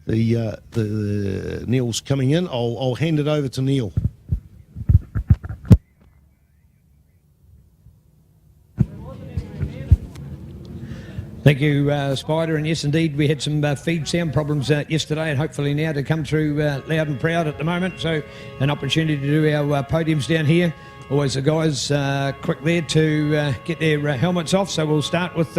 the Neil's coming in. I'll hand it over to Neil. Thank you, Spider. And yes, indeed, we had some feed sound problems yesterday, and hopefully now to come through loud and proud at the moment. So an opportunity to do our podiums down here. Always the guys quick there to get their helmets off. So we'll start with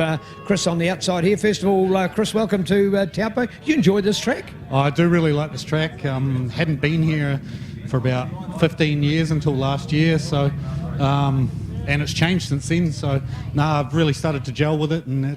Chris on the outside here. First of all, Chris, welcome to Taupo. You enjoyed this track? I do really like this track. Hadn't been here for about 15 years until last year. So. And it's changed since then, so I've really started to gel with it, and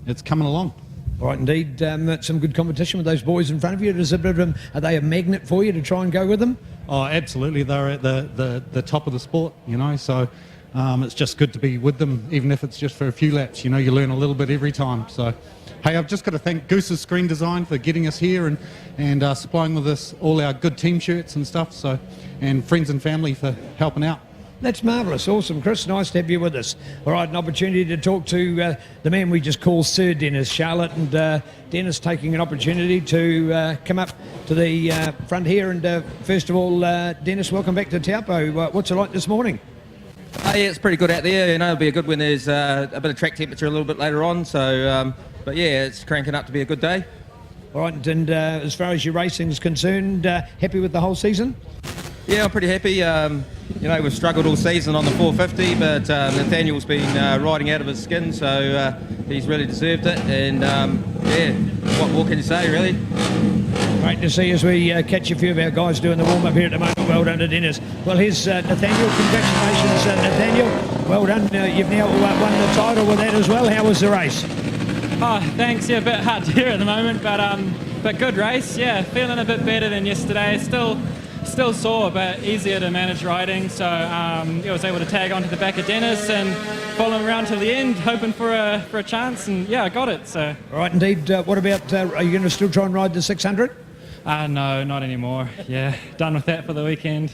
it's coming along. All right, indeed, some good competition with those boys in front of you. Are they a magnet for you to try and go with them? Oh, absolutely. They're at the top of the sport, so it's just good to be with them, even if it's just for a few laps. You learn a little bit every time. So, hey, I've just got to thank Goose's Screen Design for getting us here and supplying with us all our good team shirts and stuff. So, and friends and family for helping out. That's marvellous. Awesome, Chris. Nice to have you with us. All right, an opportunity to talk to the man we just call Sir Dennis, Charlotte, and Dennis taking an opportunity to come up to the front here. And first of all, Dennis, welcome back to Taupo. What's it like this morning? Yeah, it's pretty good out there. It'll be a good when there's a bit of track temperature a little bit later on. So, but yeah, it's cranking up to be a good day. All right, and as far as your racing is concerned, happy with the whole season? Yeah, I'm pretty happy. We've struggled all season on the 450, but Nathaniel's been riding out of his skin, so he's really deserved it. And what more can you say, really? Great to see as we catch a few of our guys doing the warm-up here at the moment. Well done to Dennis. Well, here's Nathaniel. Congratulations, Nathaniel. Well done. You've now won the title with that as well. How was the race? Oh, thanks. Yeah, a bit hard to hear at the moment, but good race. Yeah, feeling a bit better than yesterday. Still sore, but easier to manage riding. So I was able to tag onto the back of Dennis and follow him around till the end, hoping for a chance. And yeah, I got it. So. All right, indeed. What about? Are you going to still try and ride the 600? No, not anymore. Yeah, done with that for the weekend.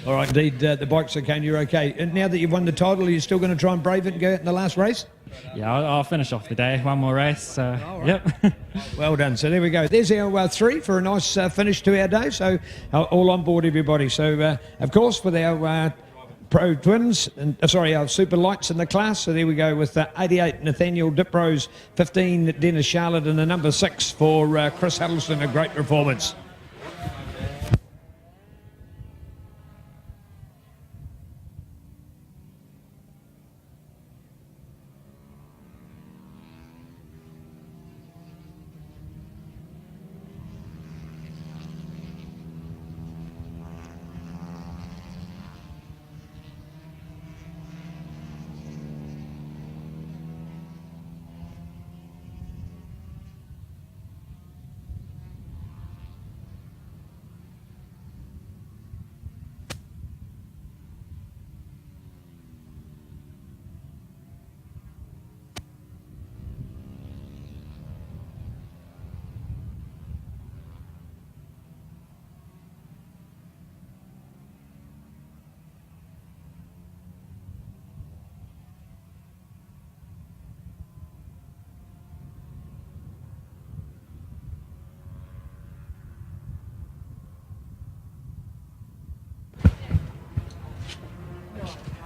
All right, indeed. The bike's okay and you're okay. And now that you've won the title, are you still going to try and brave it and go out in the last race? Yeah, I'll finish off the day. One more race. So, right. Yep. Well done. So there we go. There's our three for a nice finish to our day. So all on board, everybody. So, of course, with our Pro Twins, our Super Lights in the class. So there we go with 88 Nathaniel Diprose, 15 Dennis Charlotte, and the number 6 for Chris Huddleston. A great performance.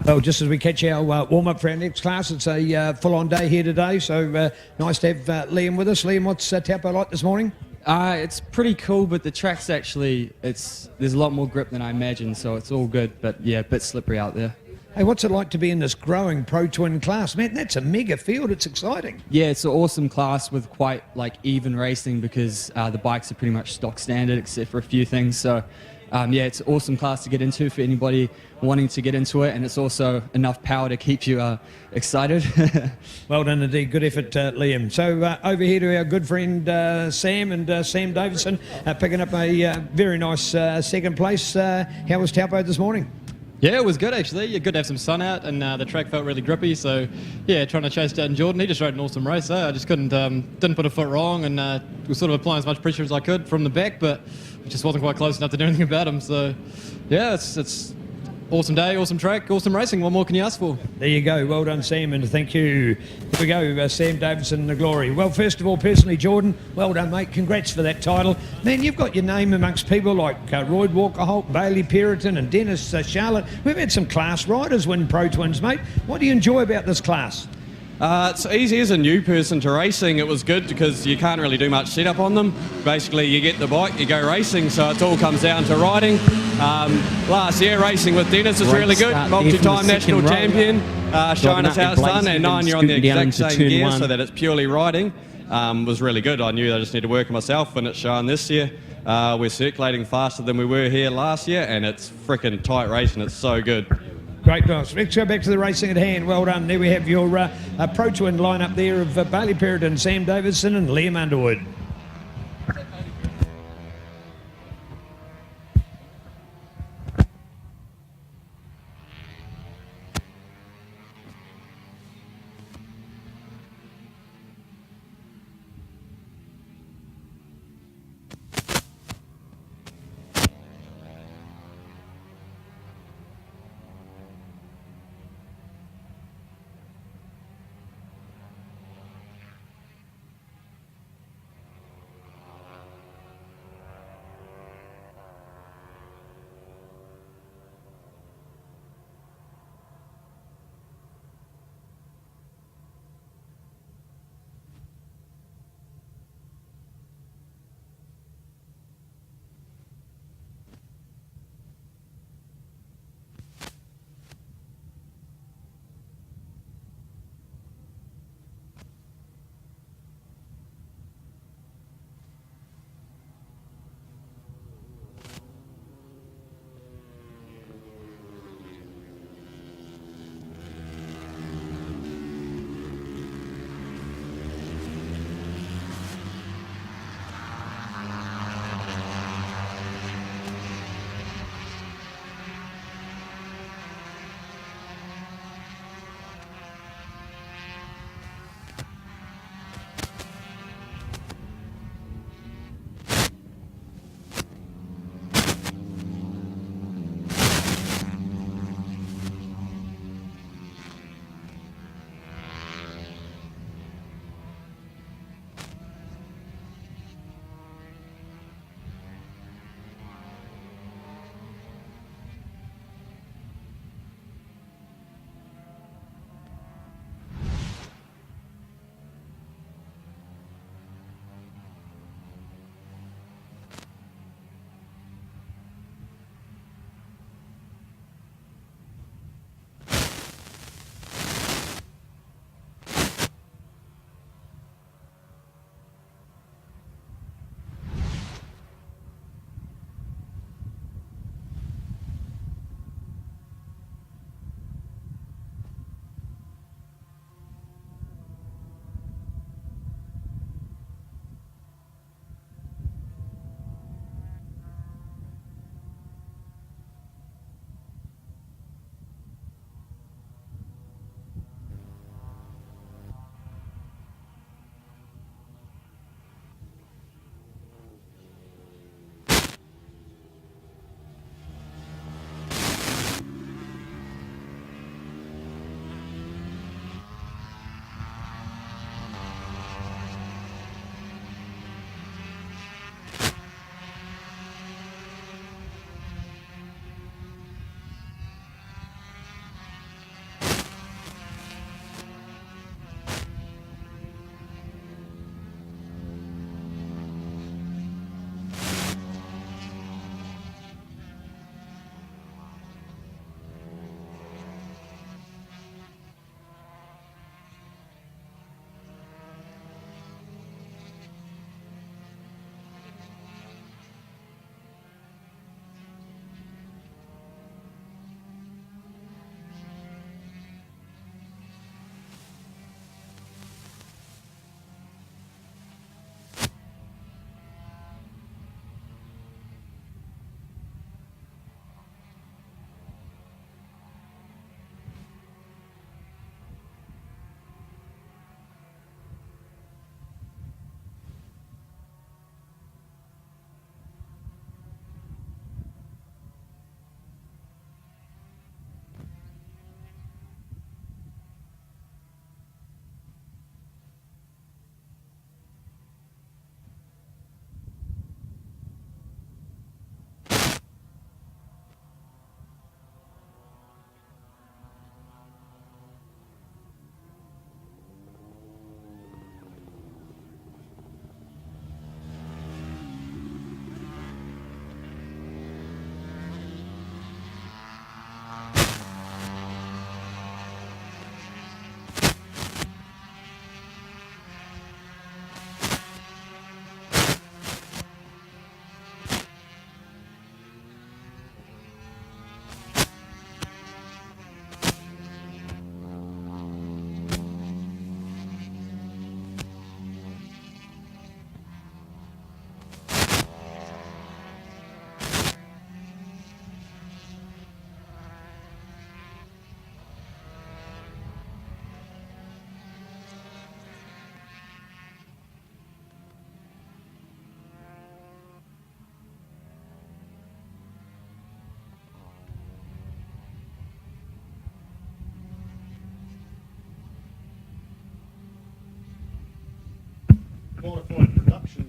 Well, just as we catch our warm-up for our next class, it's a full-on day here today, so nice to have Liam with us. Liam, what's Taupo like this morning? It's pretty cool, but the track's actually, there's a lot more grip than I imagined, so it's all good, but yeah, a bit slippery out there. Hey, what's it like to be in this growing Pro Twin class? Man, that's a mega field. It's exciting. Yeah, it's an awesome class with quite even racing because the bikes are pretty much stock standard except for a few things, so yeah, it's an awesome class to get into for anybody wanting to get into it, and it's also enough power to keep you excited. Well done indeed. Good effort, Liam. So over here to our good friend Sam and Sam Davidson picking up a very nice second place. How was Taupo this morning? Yeah, it was good actually. Yeah, good to have some sun out, and the track felt really grippy. So, yeah, trying to chase down Jordan. He just rode an awesome race. I just didn't put a foot wrong, and was sort of applying as much pressure as I could from the back, but it just wasn't quite close enough to do anything about him. So, yeah, it's awesome day, awesome track, awesome racing. What more can you ask for? There you go. Well done, Sam, and thank you. Here we go, Sam Davidson and the glory. Well, first of all, personally, Jordan, well done, mate. Congrats for that title. Man, you've got your name amongst people like Roy Walker-Holt, Bailey Puritan and Dennis Charlotte. We've had some class riders win Pro Twins, mate. What do you enjoy about this class? It's easy as a new person to racing. It was good because you can't really do much setup on them. Basically, you get the bike, you go racing, so it all comes down to riding. Last year, racing with Dennis was really good. Multi-time national champion, showing us how it's done, and knowing you're on the exact same gear so that it's purely riding was really good. I knew I just need to work on myself, and it's shown this year. We're circulating faster than we were here last year, and it's freaking tight racing. It's so good. Great, nice. Let's go back to the racing at hand. Well done. There we have your Pro Twin lineup there of Bailey Puritan, Sam Davidson and Liam Underwood.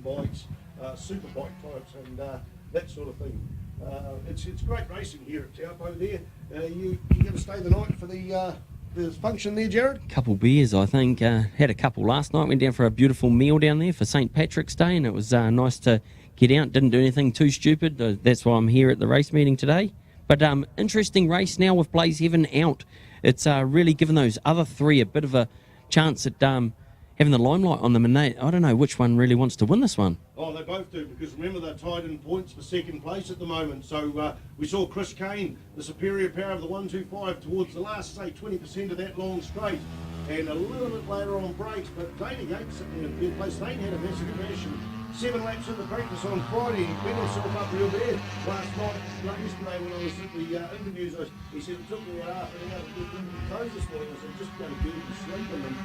bikes, super bike types, and that sort of thing. It's great racing here at Taupo there. You going to stay the night for the function there, Jared? Couple beers, I think. Had a couple last night. Went down for a beautiful meal down there for St. Patrick's Day, and it was nice to get out. Didn't do anything too stupid. That's why I'm here at the race meeting today. But interesting race now with Blaze Heaven out. It's really given those other three a bit of a chance at having the limelight on them, and I don't know which one really wants to win this one. Oh, they both do, because remember they're tied in points for second place at the moment. So we saw Chris Kane, the superior power of the 125, towards the last, say, 20% of that long straight, and a little bit later on breaks. But Zane Gates sitting in third place. Zane had a massive crash, and 7 laps in the practice on Friday. He went himself up real bad last night. Yesterday when I was at the interviews, he said it took me half an hour to get into the clothes this morning. I said, just go to bed and sleep in them.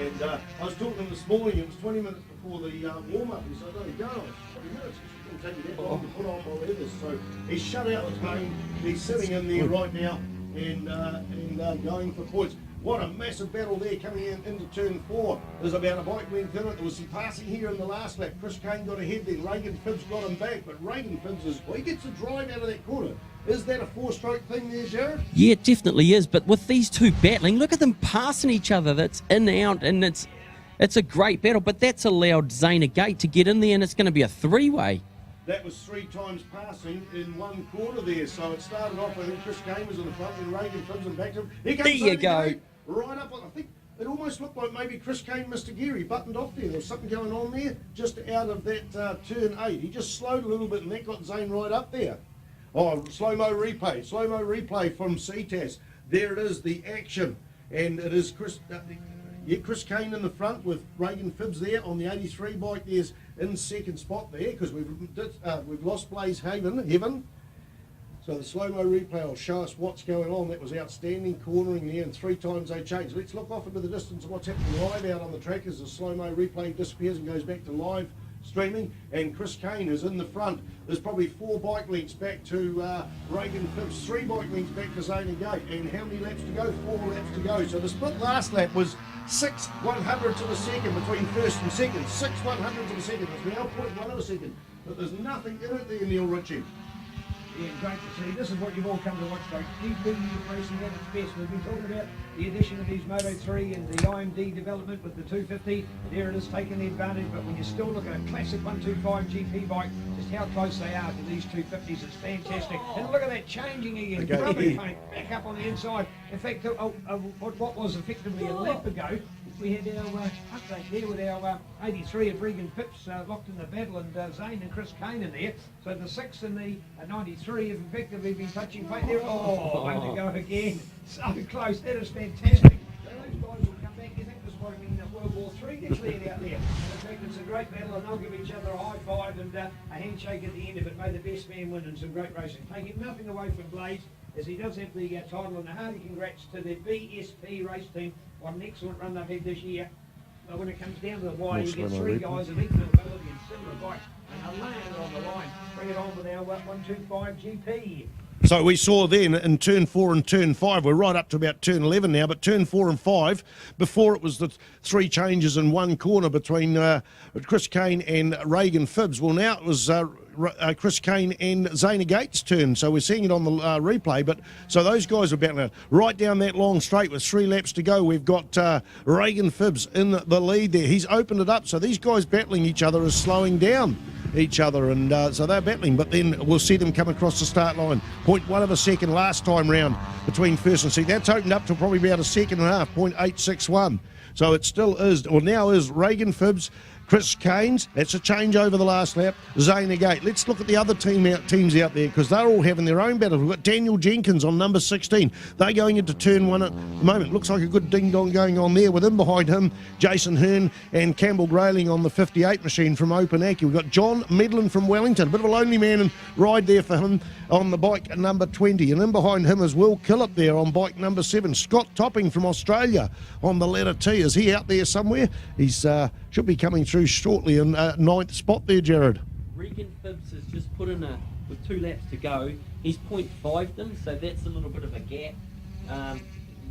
And I was talking to him this morning. It was 20 minutes before the warm-up. He said, I don't go. 20 minutes. It's going to take you that long to put on my leathers. So he's shut out the pain. He's sitting in there right now and going for points. What a massive battle there coming into turn 4. There's about a bike length in it. There was some passing here in the last lap. Chris Kane got ahead then. Reagan Phibbs got him back, but Reagan Phibbs he gets a drive out of that corner. Is that a 4-stroke thing there, Jared? Yeah, it definitely is. But with these two battling, look at them passing each other. That's in and out, and it's a great battle. But that's allowed Zane Gate to get in there, and it's going to be a 3-way. That was 3 times passing in one corner there. So it started off, I think Chris Kane was in the front, and Reagan Phibbs and back to him. Here comes There you go. Gate, right up on, I think it almost looked like maybe Chris Kane missed a gear. He buttoned off there. There was something going on there just out of that turn 8. He just slowed a little bit, and that got Zane right up there. Oh, slow-mo replay from Ctas. There it is, the action. And it is Chris Kane in the front with Reagan Phibbs there on the 83 bike. There's in second spot there because we've lost Blaze Heaven. So the slow-mo replay will show us what's going on. That was outstanding cornering there, and 3 times they changed. Let's look off into the distance of what's happening live out on the track as the slow-mo replay disappears and goes back to live streaming, and Chris Kane is in the front. There's probably 4 bike lengths back to Reagan Phibbs, 3 bike lengths back to Zane Gate, and how many laps to go? 4 laps to go. So the split last lap was 6 100ths of a second between first and second. 6 100ths of a second. It's now 0.1 of a second, but there's nothing in it there, Neil Ritchie. Yeah, great to see. This is what you've all come to watch, folks. GP racing at its best. We've been talking about the addition of these Moto 3 and the IMD development with the 250. There it is, taking the advantage. But when you still look at a classic 125 GP bike, just how close they are to these 250s, it's fantastic. And look at that changing again. Rubber paint back up on the inside. In fact, what was effectively a lap ago, we had our update there with our 83 of Regan Phibbs locked in the battle, and Zane and Chris Kane in there. So the 6 and the 93 have effectively been touching fate there. Oh, one to go again. So close. That is fantastic. So those guys will come back. You think this might have been World War III declared out there. In fact, it's a great battle, and they'll give each other a high five and a handshake at the end of it. May the best man win, and some great racing. Taking nothing away from Blaze, as he does have the title, and a hearty congrats to the BSP race team. What an excellent run they've had this year. But when it comes down to the wire, you get 3 guys of equal ability and similar bikes, and they're laying it on the line. Bring it on with our 125 GP. So we saw then in turn 4 and turn 5, we're right up to about turn 11 now, but turn 4 and 5, before it was the 3 changes in one corner between Chris Kane and Reagan Phibbs. Well, now it was Chris Kane and Zane Gates' turn, so we're seeing it on the replay. But so those guys are battling right down that long straight with 3 laps to go. We've got Reagan Phibbs in the lead there. He's opened it up, so these guys battling each other is slowing down each other, and so they're battling, but then we'll see them come across the start line. 0.1 of a second last time round between first and second. That's opened up to probably about a second and a half, 0.861. So it still is, or now is Reagan Phibbs, Chris Kane's. That's a change over the last lap. Zane Gate. Let's look at the other teams out there, because they're all having their own battles. We've got Daniel Jenkins on number 16. They're going into turn 1 at the moment. Looks like a good ding-dong going on there. With him behind him, Jason Hearn and Campbell Grayling on the 58 machine from Opanaki. We've got John Medlin from Wellington. A bit of a lonely man and ride there for him on the bike number 20. And in behind him is Will Killip there on bike number 7. Scott Topping from Australia on the letter T. Is he out there somewhere? He's should be coming through shortly in 9th spot there, Jared. Regan Phibbs has just put in with 2 laps to go. He's 0.5 them, so that's a little bit of a gap.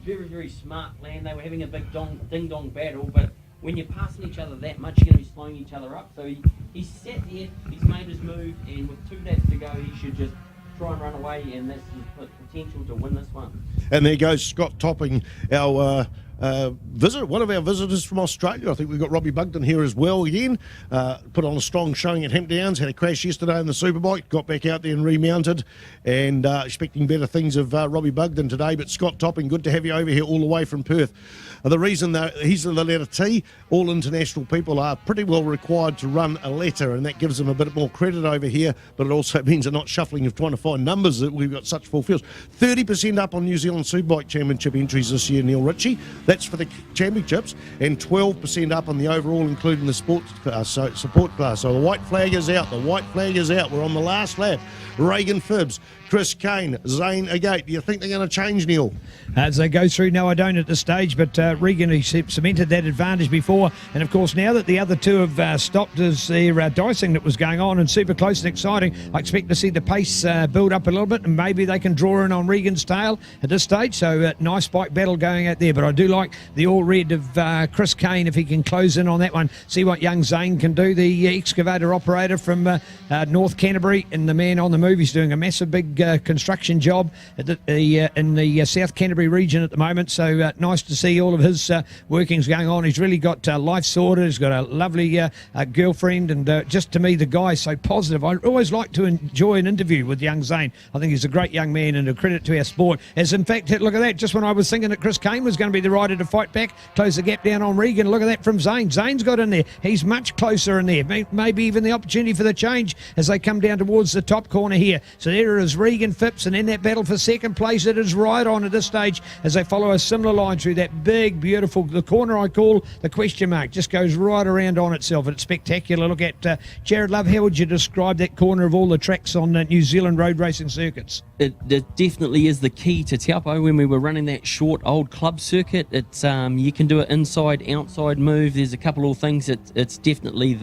Very, very smart land. They were having a big ding-dong battle, but when you're passing each other that much, you're going to be slowing each other up. So he's sat there, he's made his move, and with 2 laps to go, he should just try and run away, and that's his potential to win this one. And there goes Scott topping our one of our visitors from Australia. I think we've got Robbie Bugden here as well again. Put on a strong showing at Hemp Downs, had a crash yesterday in the Superbike, got back out there and remounted, and expecting better things of Robbie Bugden today. But Scott Topping, good to have you over here all the way from Perth. The reason that he's in the letter T, all international people are pretty well required to run a letter, and that gives them a bit more credit over here, but it also means they're not shuffling of trying to find numbers that we've got such full fields. 30% up on New Zealand Superbike Championship entries this year, Neil Ritchie. That's for the championships, and 12% up on the overall, including the sports class, support class. So the white flag is out. The white flag is out. We're on the last lap. Reagan Phibbs, Chris Kane, Zane Agate. Do you think they're going to change, Neil? As they go through, no, I don't at this stage, but Regan, he cemented that advantage before, and of course now that the other two have stopped as their dicing that was going on and super close and exciting, I expect to see the pace build up a little bit, and maybe they can draw in on Regan's tail at this stage. So nice bike battle going out there, but I do like the all red of Chris Kane if he can close in on that one. See what young Zane can do, the excavator operator from North Canterbury, and the man on the move. He's doing a massive big construction job at in the South Canterbury region at the moment, so nice to see all of his workings going on. He's really got life sorted. He's got a lovely girlfriend, and just to me the guy is so positive. I always like to enjoy an interview with young Zane. I think he's a great young man and a credit to our sport. As in fact, look at that, just when I was thinking that Chris Kane was going to be the rider to fight back, close the gap down on Regan, look at that from Zane. Zane's got in there. He's much closer in there. Maybe even the opportunity for the change as they come down towards the top corner here. So there is Regan Phibbs, and in that battle for second place, it is right on at this stage as they follow a similar line through that big, beautiful, the corner I call the question mark, just goes right around on itself, and it's spectacular. Look at Jared Love, how would you describe that corner of all the tracks on New Zealand road racing circuits? It definitely is the key to Taupo. When we were running that short old club circuit, it's you can do an inside outside move. There's a couple of things. It's definitely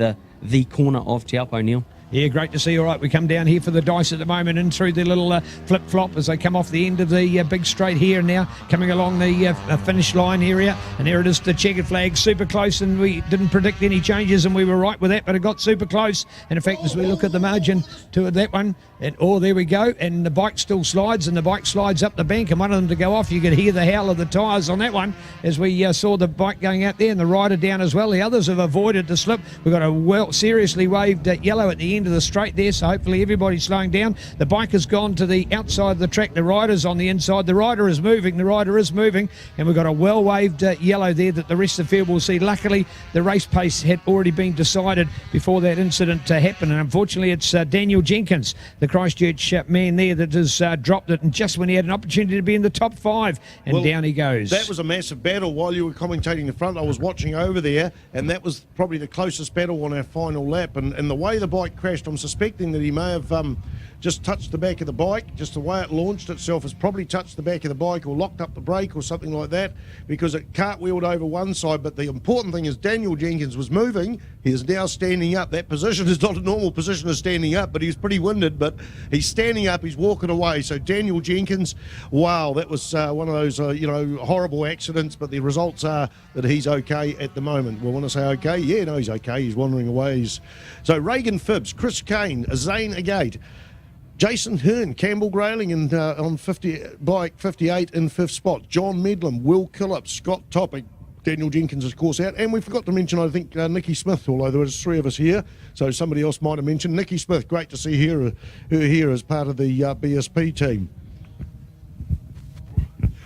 the corner of Taupo, Neil. Yeah, great to see. All right, we come down here for the dice at the moment, in through the little flip-flop as they come off the end of the big straight here, and now coming along the finish line area. And there it is, the checkered flag, super close, and we didn't predict any changes, and we were right with that, but it got super close. And in fact, as we look at the margin to that one, and there we go, and the bike still slides, and the bike slides up the bank, and one of them to go off. You could hear the howl of the tyres on that one as we saw the bike going out there, and the rider down as well. The others have avoided the slip. We've got a seriously waved yellow at the end of the straight there, so hopefully everybody's slowing down. The bike has gone to the outside of the track, the rider's on the inside, the rider is moving, and we've got a well waved yellow there that the rest of the field will see. Luckily the race pace had already been decided before that incident happened, and unfortunately it's Daniel Jenkins, the Christchurch man there, that has dropped it, and just when he had an opportunity to be in the top 5, and down he goes. That was a massive battle. While you were commentating the front, I was watching over there, and that was probably the closest battle on our final lap, and the way the bike crashed, I'm suspecting that he may have just touched the back of the bike. Just the way it launched itself has probably touched the back of the bike or locked up the brake or something like that, because it cartwheeled over one side. But the important thing is Daniel Jenkins was moving. He is now standing up. That position is not a normal position of standing up, but he's pretty winded, but he's standing up, he's walking away. So Daniel Jenkins, wow, that was one of those horrible accidents, but the results are that he's okay at the moment. We want to say okay? Yeah, no, he's okay. He's wandering away. So Reagan Phibbs, Chris Kane, Zane Agate, Jason Hearn, Campbell Grayling on bike 58 in 5th spot, John Medlam, Will Killip, Scott Topping, Daniel Jenkins, of course, out. And we forgot to mention, I think, Nikki Smith, although there was 3 of us here, so somebody else might have mentioned. Nikki Smith, great to see her here as part of the BSP team.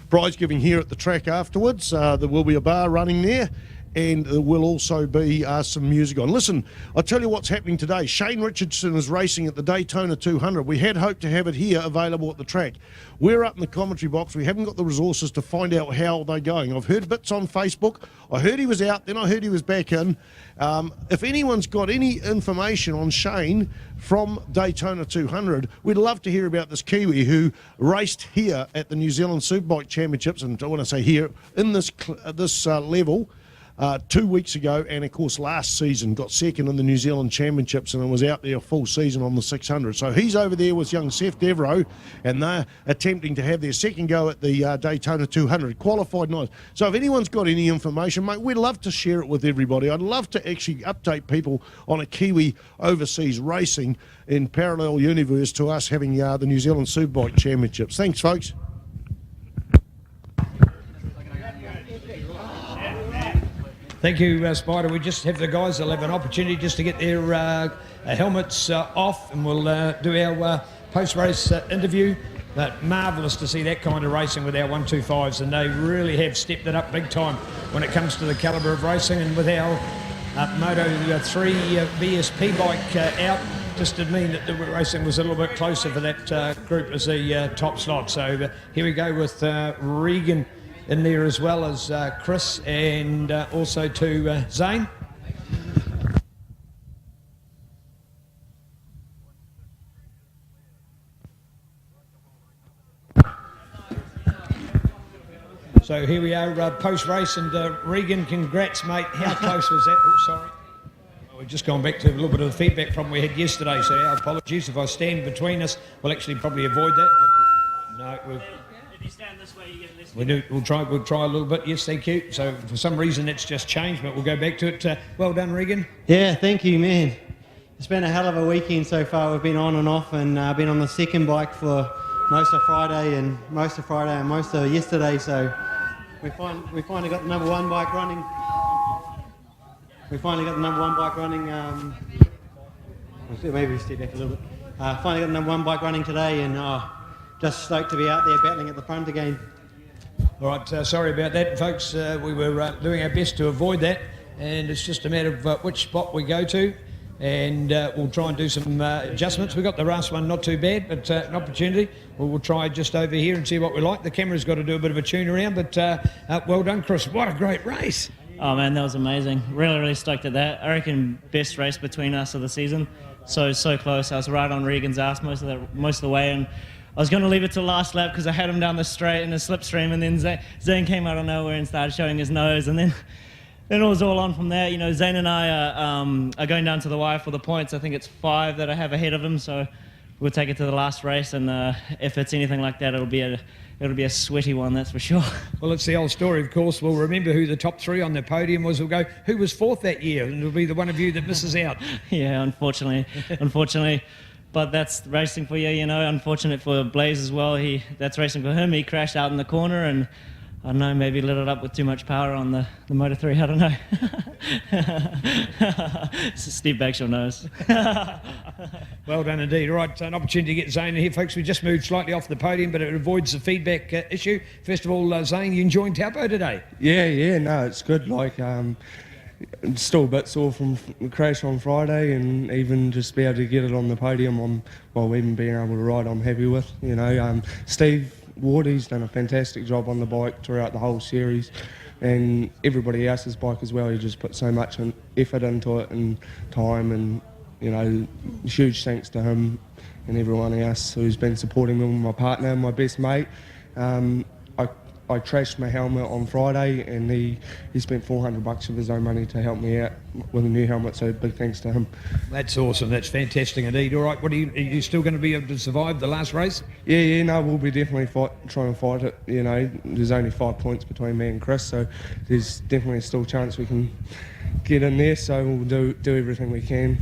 Prize giving here at the track afterwards. There will be a bar running there, and there will also be some music on. Listen, I'll tell you what's happening today. Shane Richardson is racing at the Daytona 200. We had hoped to have it here available at the track. We're up in the commentary box. We haven't got the resources to find out how they're going. I've heard bits on Facebook. I heard he was out, then I heard he was back in. If anyone's got any information on Shane from Daytona 200, we'd love to hear about this Kiwi who raced here at the New Zealand Superbike Championships, and I want to say here, in this level, 2 weeks ago, and of course last season got second in the New Zealand Championships and was out there a full season on the 600. So he's over there with young Seth Devereaux, and they're attempting to have their second go at the Daytona 200. Qualified nice. So if anyone's got any information, mate, we'd love to share it with everybody. I'd love to actually update people on a Kiwi overseas racing in parallel universe to us having the New Zealand Superbike Championships. Thanks, folks. Thank you, Spider. We just have the guys that'll have an opportunity just to get their helmets off, and we'll do our post-race interview. But marvellous to see that kind of racing with our 125s, and they really have stepped it up big time when it comes to the calibre of racing. And with our Moto 3 BSP bike out, just did mean that the racing was a little bit closer for that group as the top slot. So here we go with Regan in there, as well as Chris, and also to Zane. So here we are, post-race, and Regan, congrats, mate. How close was that? Oh, sorry. We've just gone back to a little bit of the feedback problem we had yesterday, so our apologies. If I stand between us, we'll actually probably avoid that. No, we've... If you stand this way, you get less. We'll try a little bit. Yes, thank you. So for some reason it's just changed, but we'll go back to it. Well done, Regan. Yeah, thank you, man. It's been a hell of a weekend so far. We've been on and off, and been on the second bike for most of Friday and most of yesterday. So we finally got the number one bike running. Maybe we step back a little bit. Finally got the number one bike running today, and just stoked to be out there battling at the front again. All right, sorry about that, folks. We were doing our best to avoid that, and it's just a matter of which spot we go to, and we'll try and do some adjustments. We got the last one not too bad, but an opportunity. We'll try just over here and see what we like. The camera's got to do a bit of a tune around, but well done, Chris. What a great race. Oh man, that was amazing. Really stoked at that. I reckon best race between us of the season. So close. I was right on Regan's ass most of the way, and I was going to leave it to last lap because I had him down the straight in a slipstream, and then Zane came out of nowhere and started showing his nose, and then it was all on from there. You know, Zane and I are going down to the wire for the points. I think it's 5 that I have ahead of him, so we'll take it to the last race, and if it's anything like that, it'll be a sweaty one, that's for sure. Well, it's the old story, of course. We'll remember who the top 3 on the podium was. We'll go, who was 4th that year? And it'll be the one of you that misses out. Yeah, unfortunately. But that's racing for you, you know. Unfortunate for Blaze as well. That's racing for him. He crashed out in the corner, and I don't know, maybe lit it up with too much power on the Moto 3. I don't know. Steve Bagshaw knows. Well done indeed. All right, an opportunity to get Zane in here, folks. We just moved slightly off the podium, but it avoids the feedback issue. First of all, Zane, you enjoying Taupo today? Yeah, no, it's good. Still a bit sore from the crash on Friday, and even just be able to get it on the podium, even being able to ride, I'm happy with. You know, Steve Ward, he's done a fantastic job on the bike throughout the whole series, and everybody else's bike as well. He just put so much effort into it and time, and you know, huge thanks to him and everyone else who's been supporting him. My partner, my best mate. I trashed my helmet on Friday, and he spent $400 of his own money to help me out with a new helmet, so big thanks to him. That's awesome. That's fantastic indeed. All right, are you still going to be able to survive the last race? Yeah, no, we'll be definitely trying to fight it. You know, there's only 5 points between me and Chris, so there's definitely still a chance we can get in there, so we'll do everything we can.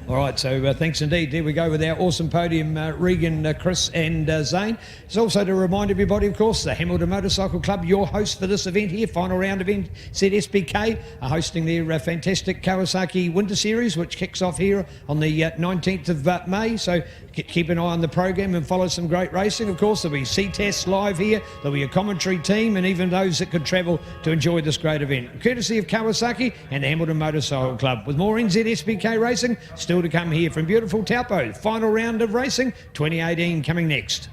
All right, so thanks indeed. There we go with our awesome podium, Regan, Chris and Zane. It's also to remind everybody, of course, the Hamilton Motorcycle Club, your host for this event here, final round event, NZSBK, are hosting their fantastic Kawasaki Winter Series, which kicks off here on the 19th of May. So keep an eye on the program and follow some great racing. Of course, there'll be Ctas live here, there'll be a commentary team, and even those that could travel to enjoy this great event. Courtesy of Kawasaki and the Hamilton Motorcycle Club. With more NZSBK racing still to come here from beautiful Taupo. Final round of racing 2018 coming next.